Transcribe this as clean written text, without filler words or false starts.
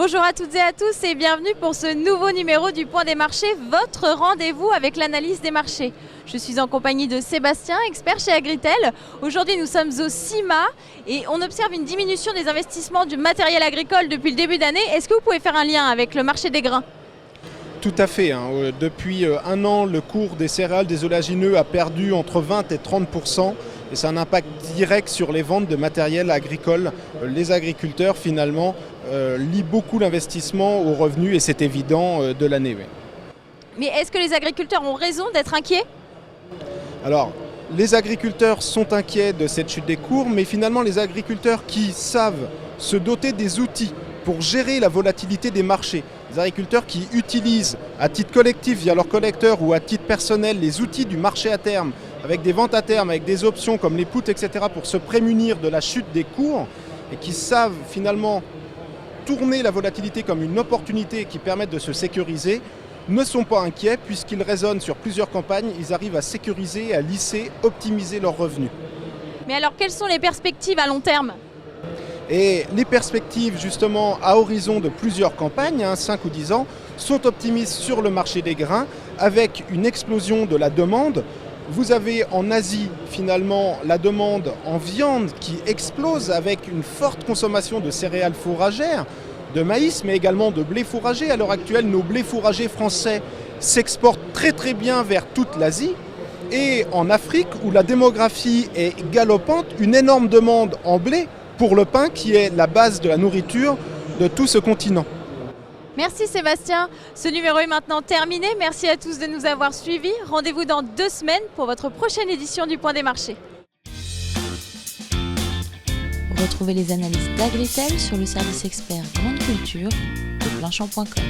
Bonjour à toutes et à tous et bienvenue pour ce nouveau numéro du Point des marchés, votre rendez-vous avec l'analyse des marchés. Je suis en compagnie de Sébastien, expert chez Agritel. Aujourd'hui, nous sommes au CIMA et on observe une diminution des investissements du matériel agricole depuis le début d'année. Est-ce que vous pouvez faire un lien avec le marché des grains ? Tout à fait. Depuis un an, le cours des céréales, des oléagineux a perdu entre 20 et 30%. Et ça a un impact direct sur les ventes de matériel agricole. Les agriculteurs, finalement, lient beaucoup l'investissement aux revenus et c'est évident de l'année. Oui. Mais est-ce que les agriculteurs ont raison d'être inquiets ? Alors, les agriculteurs sont inquiets de cette chute des cours, mais finalement, les agriculteurs qui savent se doter des outils pour gérer la volatilité des marchés, les agriculteurs qui utilisent à titre collectif via leurs collecteurs ou à titre personnel les outils du marché à terme, avec des ventes à terme, avec des options comme les puts, etc., pour se prémunir de la chute des cours et qui savent finalement tourner la volatilité comme une opportunité qui permette de se sécuriser, ne sont pas inquiets puisqu'ils raisonnent sur plusieurs campagnes, ils arrivent à sécuriser, à lisser, optimiser leurs revenus. Mais alors, quelles sont les perspectives à long terme ? Et les perspectives justement à horizon de plusieurs campagnes, 5 ou 10 ans, sont optimistes sur le marché des grains avec une explosion de la demande. Vous avez en Asie finalement la demande en viande qui explose avec une forte consommation de céréales fourragères, de maïs mais également de blé fourragé. À l'heure actuelle, nos blés fourragés français s'exportent très très bien vers toute l'Asie. Et en Afrique où la démographie est galopante, une énorme demande en blé pour le pain qui est la base de la nourriture de tout ce continent. Merci Sébastien. Ce numéro est maintenant terminé. Merci à tous de nous avoir suivis. Rendez-vous dans 2 semaines pour votre prochaine édition du Point des marchés. Retrouvez les analyses d'Agritel sur le service expert Grande Culture de Planchamp.com.